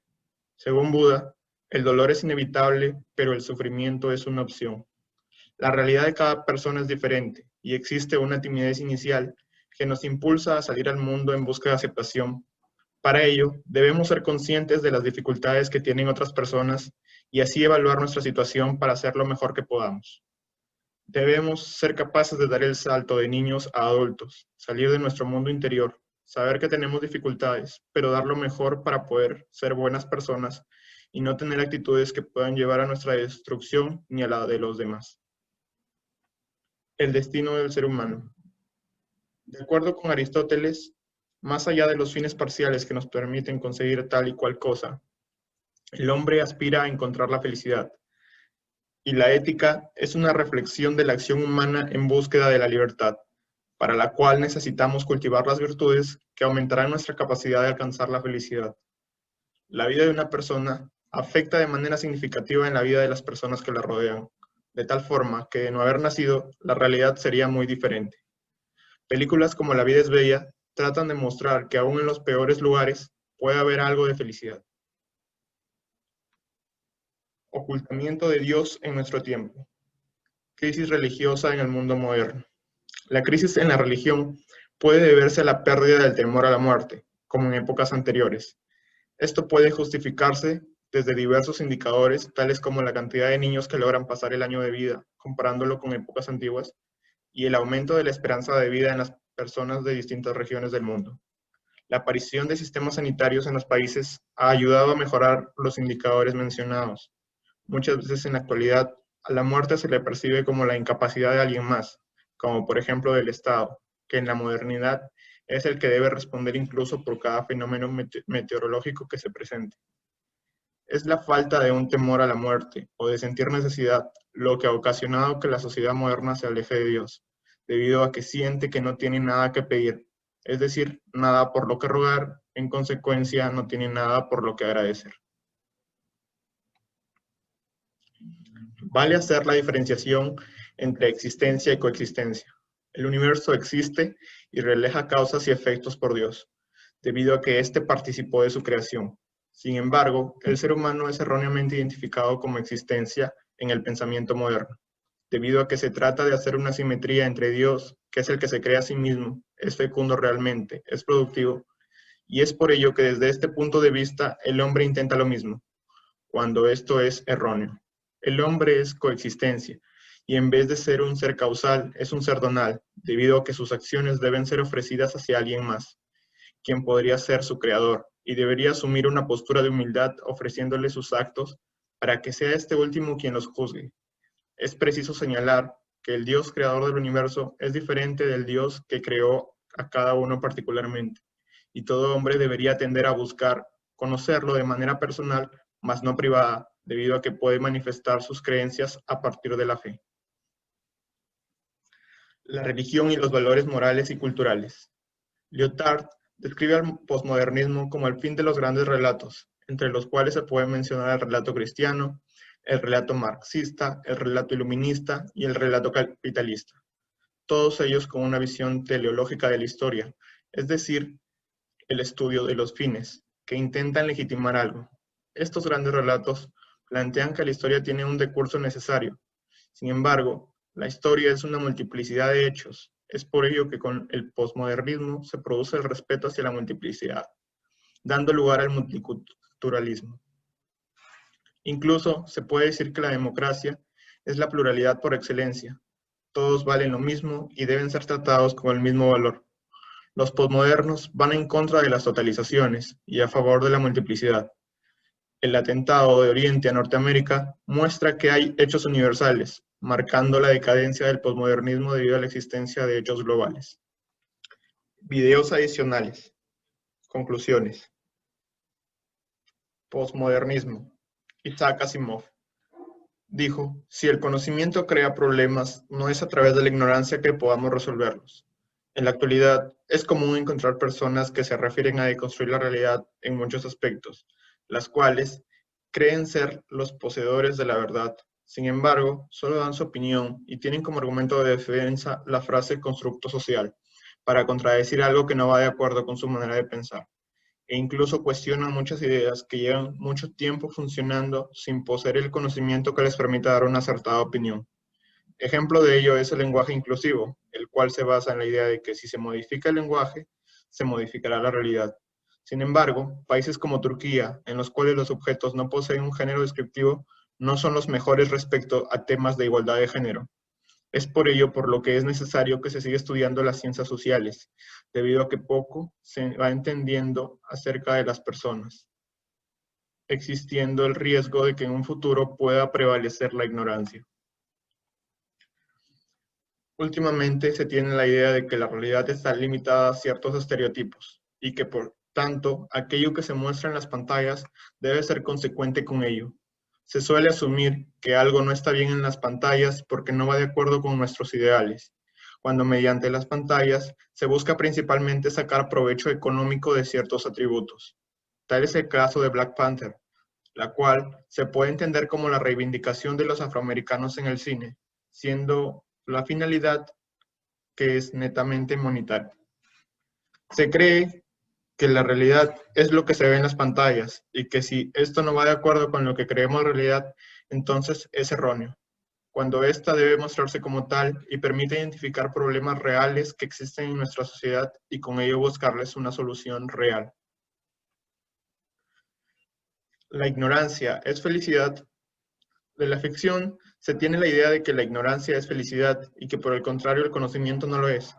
Según Buda, el dolor es inevitable, pero el sufrimiento es una opción. La realidad de cada persona es diferente y existe una timidez inicial que nos impulsa a salir al mundo en busca de aceptación. Para ello, debemos ser conscientes de las dificultades que tienen otras personas y así evaluar nuestra situación para hacer lo mejor que podamos. Debemos ser capaces de dar el salto de niños a adultos, salir de nuestro mundo interior, saber que tenemos dificultades, pero dar lo mejor para poder ser buenas personas y no tener actitudes que puedan llevar a nuestra destrucción ni a la de los demás. El destino del ser humano. De acuerdo con Aristóteles, más allá de los fines parciales que nos permiten conseguir tal y cual cosa, el hombre aspira a encontrar la felicidad. Y la ética es una reflexión de la acción humana en búsqueda de la libertad, para la cual necesitamos cultivar las virtudes que aumentarán nuestra capacidad de alcanzar la felicidad. La vida de una persona afecta de manera significativa en la vida de las personas que la rodean, de tal forma que de no haber nacido, la realidad sería muy diferente. Películas como La vida es bella tratan de mostrar que aún en los peores lugares puede haber algo de felicidad. Ocultamiento de Dios en nuestro tiempo. Crisis religiosa en el mundo moderno. La crisis en la religión puede deberse a la pérdida del temor a la muerte, como en épocas anteriores. Esto puede justificarse desde diversos indicadores, tales como la cantidad de niños que logran pasar el año de vida, comparándolo con épocas antiguas, y el aumento de la esperanza de vida en las personas de distintas regiones del mundo. La aparición de sistemas sanitarios en los países ha ayudado a mejorar los indicadores mencionados. Muchas veces en la actualidad, a la muerte se le percibe como la incapacidad de alguien más, como por ejemplo del Estado, que en la modernidad es el que debe responder incluso por cada fenómeno meteorológico que se presente. Es la falta de un temor a la muerte o de sentir necesidad lo que ha ocasionado que la sociedad moderna se aleje de Dios, debido a que siente que no tiene nada que pedir, es decir, nada por lo que rogar, en consecuencia no tiene nada por lo que agradecer. Vale hacer la diferenciación entre existencia y coexistencia. El universo existe y refleja causas y efectos por Dios, debido a que éste participó de su creación. Sin embargo, el ser humano es erróneamente identificado como existencia en el pensamiento moderno, debido a que se trata de hacer una simetría entre Dios, que es el que se crea a sí mismo, es fecundo realmente, es productivo, y es por ello que desde este punto de vista el hombre intenta lo mismo, cuando esto es erróneo. El hombre es coexistencia, y en vez de ser un ser causal, es un ser donal, debido a que sus acciones deben ser ofrecidas hacia alguien más, quien podría ser su creador, y debería asumir una postura de humildad ofreciéndole sus actos para que sea este último quien los juzgue. Es preciso señalar que el Dios creador del universo es diferente del Dios que creó a cada uno particularmente, y todo hombre debería tender a buscar conocerlo de manera personal, mas no privada, debido a que puede manifestar sus creencias a partir de la fe. La religión y los valores morales y culturales. Lyotard describe al posmodernismo como el fin de los grandes relatos, entre los cuales se puede mencionar el relato cristiano, el relato marxista, el relato iluminista y el relato capitalista. Todos ellos con una visión teleológica de la historia, es decir, el estudio de los fines, que intentan legitimar algo. Estos grandes relatos plantean que la historia tiene un decurso necesario. Sin embargo, la historia es una multiplicidad de hechos. Es por ello que con el posmodernismo se produce el respeto hacia la multiplicidad, dando lugar al multiculturalismo. Incluso se puede decir que la democracia es la pluralidad por excelencia. Todos valen lo mismo y deben ser tratados con el mismo valor. Los posmodernos van en contra de las totalizaciones y a favor de la multiplicidad. El atentado de Oriente a Norteamérica muestra que hay hechos universales, marcando la decadencia del posmodernismo debido a la existencia de hechos globales. Videos adicionales. Conclusiones. Posmodernismo. Isaac Asimov dijo, si el conocimiento crea problemas, no es a través de la ignorancia que podamos resolverlos. En la actualidad, es común encontrar personas que se refieren a deconstruir la realidad en muchos aspectos, las cuales creen ser los poseedores de la verdad. Sin embargo, solo dan su opinión y tienen como argumento de defensa la frase constructo social, para contradecir algo que no va de acuerdo con su manera de pensar. E incluso cuestionan muchas ideas que llevan mucho tiempo funcionando sin poseer el conocimiento que les permita dar una acertada opinión. Ejemplo de ello es el lenguaje inclusivo, el cual se basa en la idea de que si se modifica el lenguaje, se modificará la realidad. Sin embargo, países como Turquía, en los cuales los objetos no poseen un género descriptivo, no son los mejores respecto a temas de igualdad de género. Es por ello por lo que es necesario que se siga estudiando las ciencias sociales, debido a que poco se va entendiendo acerca de las personas, existiendo el riesgo de que en un futuro pueda prevalecer la ignorancia. Últimamente se tiene la idea de que la realidad está limitada a ciertos estereotipos y que por tanto aquello que se muestra en las pantallas debe ser consecuente con ello. Se suele asumir que algo no está bien en las pantallas porque no va de acuerdo con nuestros ideales, cuando mediante las pantallas se busca principalmente sacar provecho económico de ciertos atributos. Tal es el caso de Black Panther, la cual se puede entender como la reivindicación de los afroamericanos en el cine, siendo la finalidad que es netamente monetaria. Se cree que la realidad es lo que se ve en las pantallas y que si esto no va de acuerdo con lo que creemos realidad, entonces es erróneo, cuando ésta debe mostrarse como tal y permite identificar problemas reales que existen en nuestra sociedad y con ello buscarles una solución real. La ignorancia es felicidad. De la ficción se tiene la idea de que la ignorancia es felicidad y que por el contrario el conocimiento no lo es.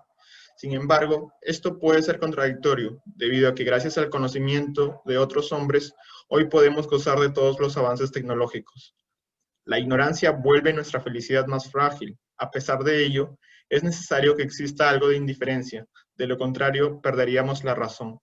Sin embargo, esto puede ser contradictorio, debido a que gracias al conocimiento de otros hombres, hoy podemos gozar de todos los avances tecnológicos. La ignorancia vuelve nuestra felicidad más frágil. A pesar de ello, es necesario que exista algo de indiferencia, de lo contrario perderíamos la razón.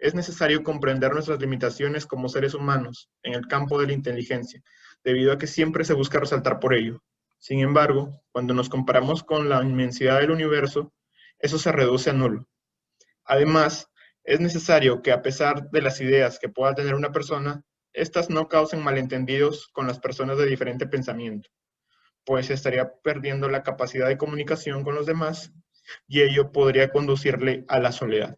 Es necesario comprender nuestras limitaciones como seres humanos en el campo de la inteligencia, debido a que siempre se busca resaltar por ello. Sin embargo, cuando nos comparamos con la inmensidad del universo, eso se reduce a nulo. Además, es necesario que a pesar de las ideas que pueda tener una persona, éstas no causen malentendidos con las personas de diferente pensamiento, pues estaría perdiendo la capacidad de comunicación con los demás y ello podría conducirle a la soledad.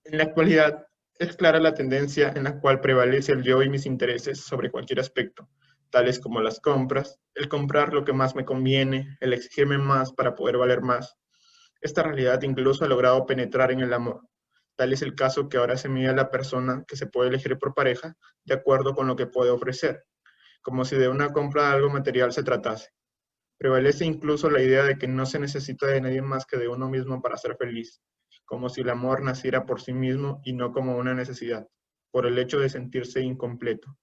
En la actualidad, es clara la tendencia en la cual prevalece el yo y mis intereses sobre cualquier aspecto, tales como las compras, el comprar lo que más me conviene, el exigirme más para poder valer más. Esta realidad incluso ha logrado penetrar en el amor. Tal es el caso que ahora se mide a la persona que se puede elegir por pareja de acuerdo con lo que puede ofrecer, como si de una compra de algo material se tratase. Prevalece incluso la idea de que no se necesita de nadie más que de uno mismo para ser feliz, como si el amor naciera por sí mismo y no como una necesidad, por el hecho de sentirse incompleto.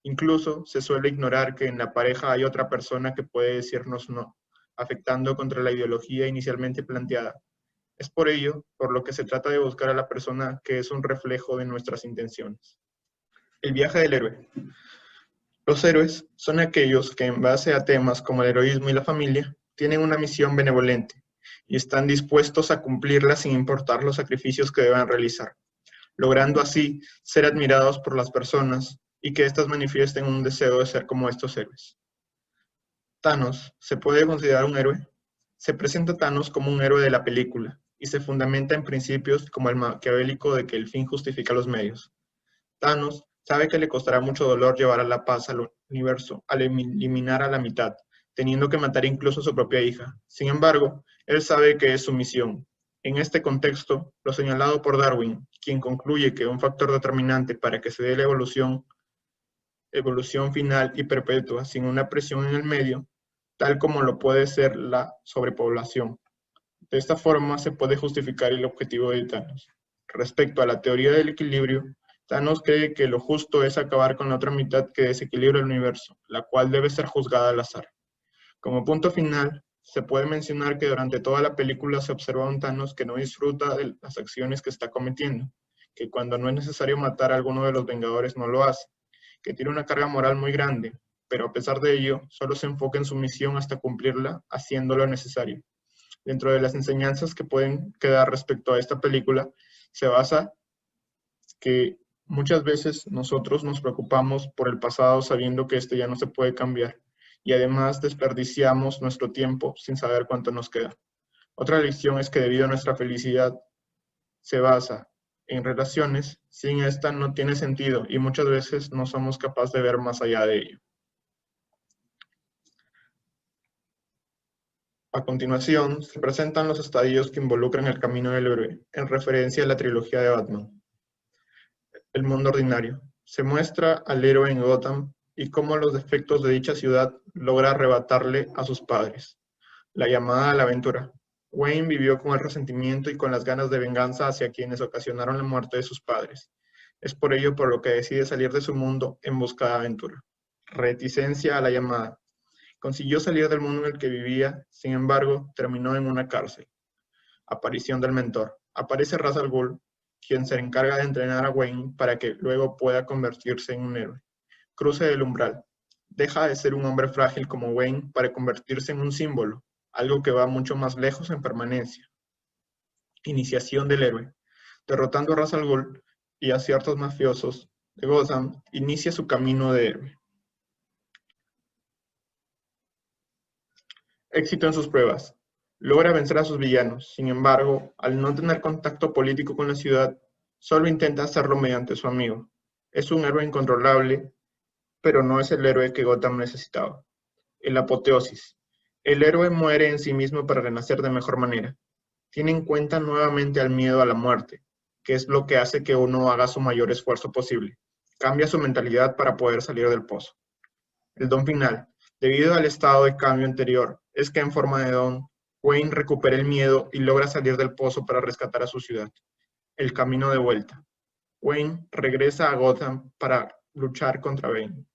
Incluso se suele ignorar que en la pareja hay otra persona que puede decirnos no, afectando contra la ideología inicialmente planteada. Es por ello por lo que se trata de buscar a la persona que es un reflejo de nuestras intenciones. El viaje del héroe. Los héroes son aquellos que en base a temas como el heroísmo y la familia, tienen una misión benevolente y están dispuestos a cumplirla sin importar los sacrificios que deban realizar, logrando así ser admirados por las personas y que éstas manifiesten un deseo de ser como estos héroes. Thanos, ¿se puede considerar un héroe? Se presenta a Thanos como un héroe de la película y se fundamenta en principios como el maquiavélico de que el fin justifica los medios. Thanos sabe que le costará mucho dolor llevar a la paz al universo al eliminar a la mitad, teniendo que matar incluso a su propia hija. Sin embargo, él sabe que es su misión. En este contexto, lo señalado por Darwin, quien concluye que un factor determinante para que se dé la evolución final y perpetua sin una presión en el medio, tal como lo puede ser la sobrepoblación. De esta forma se puede justificar el objetivo de Thanos. Respecto a la teoría del equilibrio, Thanos cree que lo justo es acabar con la otra mitad que desequilibra el universo, la cual debe ser juzgada al azar. Como punto final, se puede mencionar que durante toda la película se observa a un Thanos que no disfruta de las acciones que está cometiendo, que cuando no es necesario matar a alguno de los Vengadores no lo hace, que tiene una carga moral muy grande, pero a pesar de ello, solo se enfoca en su misión hasta cumplirla, haciendo lo necesario. Dentro de las enseñanzas que pueden quedar respecto a esta película, se basa que muchas veces nosotros nos preocupamos por el pasado sabiendo que este ya no se puede cambiar y además desperdiciamos nuestro tiempo sin saber cuánto nos queda. Otra lección es que debido a nuestra felicidad se basa en relaciones, sin esta no tiene sentido y muchas veces no somos capaces de ver más allá de ello. A continuación, se presentan los estadios que involucran el camino del héroe, en referencia a la trilogía de Batman. El mundo ordinario. Se muestra al héroe en Gotham y cómo los defectos de dicha ciudad logra arrebatarle a sus padres. La llamada a la aventura. Wayne vivió con el resentimiento y con las ganas de venganza hacia quienes ocasionaron la muerte de sus padres. Es por ello por lo que decide salir de su mundo en busca de aventura. Reticencia a la llamada. Consiguió salir del mundo en el que vivía, sin embargo, terminó en una cárcel. Aparición del mentor. Aparece Ra's al Ghul, quien se encarga de entrenar a Wayne para que luego pueda convertirse en un héroe. Cruce del umbral. Deja de ser un hombre frágil como Wayne para convertirse en un símbolo, algo que va mucho más lejos en permanencia. Iniciación del héroe. Derrotando a Ra's al Ghul y a ciertos mafiosos de Gotham, inicia su camino de héroe. Éxito en sus pruebas. Logra vencer a sus villanos. Sin embargo, al no tener contacto político con la ciudad, solo intenta hacerlo mediante su amigo. Es un héroe incontrolable, pero no es el héroe que Gotham necesitaba. El apoteosis. El héroe muere en sí mismo para renacer de mejor manera. Tiene en cuenta nuevamente al miedo a la muerte. que es lo que hace que uno haga su mayor esfuerzo posible. Cambia su mentalidad para poder salir del pozo. El don final, debido al estado de cambio anterior, es que en forma de don, Wayne recupera el miedo y logra salir del pozo para rescatar a su ciudad. El camino de vuelta. Wayne regresa a Gotham para luchar contra Bane.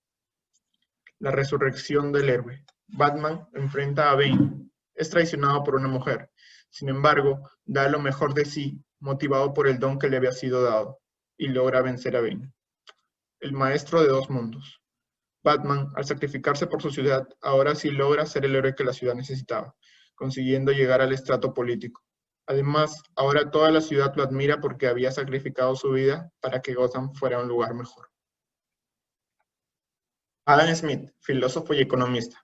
La resurrección del héroe. Batman enfrenta a Bane. Es traicionado por una mujer. Sin embargo, da lo mejor de sí, motivado por el don que le había sido dado, y logra vencer a Bane. El maestro de dos mundos. Batman, al sacrificarse por su ciudad, ahora sí logra ser el héroe que la ciudad necesitaba, consiguiendo llegar al estrato político. Además, ahora toda la ciudad lo admira porque había sacrificado su vida para que Gotham fuera un lugar mejor. Adam Smith, filósofo y economista.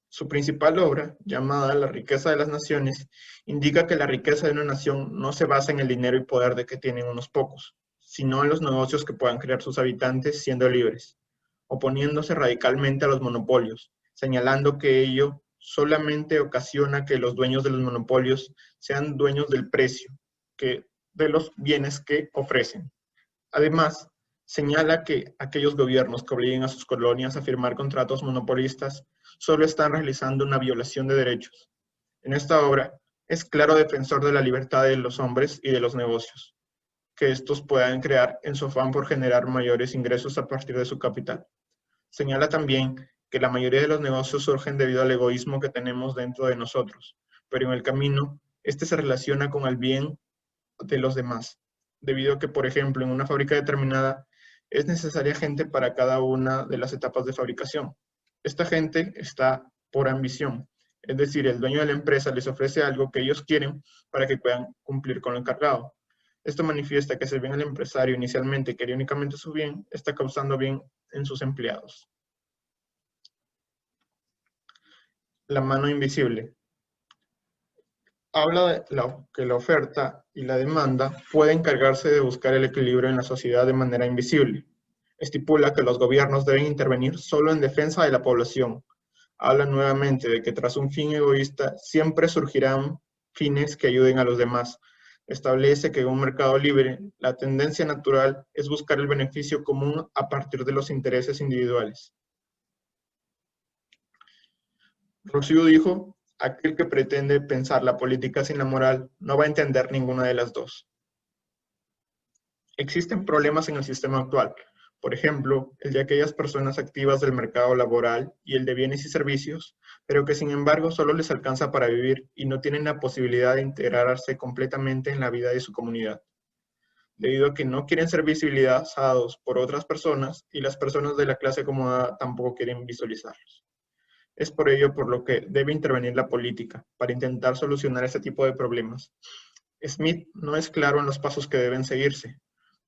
Su principal obra, llamada La riqueza de las naciones, indica que la riqueza de una nación no se basa en el dinero y poder de que tienen unos pocos, sino en los negocios que puedan crear sus habitantes siendo libres, oponiéndose radicalmente a los monopolios, señalando que ello solamente ocasiona que los dueños de los monopolios sean dueños del precio de los bienes que ofrecen. Además, señala que aquellos gobiernos que obliguen a sus colonias a firmar contratos monopolistas solo están realizando una violación de derechos. En esta obra, es claro defensor de la libertad de los hombres y de los negocios, que estos puedan crear en su afán por generar mayores ingresos a partir de su capital. Señala también que la mayoría de los negocios surgen debido al egoísmo que tenemos dentro de nosotros, pero en el camino, este se relaciona con el bien de los demás, debido a que, por ejemplo, en una fábrica determinada, es necesaria gente para cada una de las etapas de fabricación. Esta gente está por ambición, es decir, el dueño de la empresa les ofrece algo que ellos quieren para que puedan cumplir con lo encargado. Esto manifiesta que si bien el empresario inicialmente quería únicamente su bien, está causando bien en sus empleados. La mano invisible. Habla de que la oferta y la demanda pueden encargarse de buscar el equilibrio en la sociedad de manera invisible. Estipula que los gobiernos deben intervenir solo en defensa de la población. Habla nuevamente de que tras un fin egoísta siempre surgirán fines que ayuden a los demás. Establece que en un mercado libre, la tendencia natural es buscar el beneficio común a partir de los intereses individuales. Rousseau dijo: aquel que pretende pensar la política sin la moral no va a entender ninguna de las dos. Existen problemas en el sistema actual, por ejemplo, el de aquellas personas activas del mercado laboral y el de bienes y servicios, pero que sin embargo solo les alcanza para vivir y no tienen la posibilidad de integrarse completamente en la vida de su comunidad, debido a que no quieren ser visibilizados por otras personas y las personas de la clase acomodada tampoco quieren visualizarlos. Es por ello por lo que debe intervenir la política, para intentar solucionar este tipo de problemas. Smith no es claro en los pasos que deben seguirse,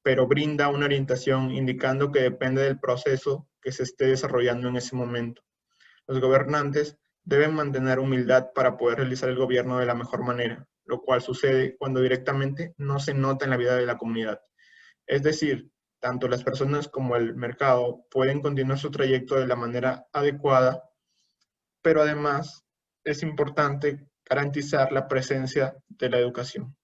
pero brinda una orientación indicando que depende del proceso que se esté desarrollando en ese momento. Los gobernantes deben mantener humildad para poder realizar el gobierno de la mejor manera, lo cual sucede cuando directamente no se nota en la vida de la comunidad. Es decir, tanto las personas como el mercado pueden continuar su trayecto de la manera adecuada, pero además es importante garantizar la presencia de la educación.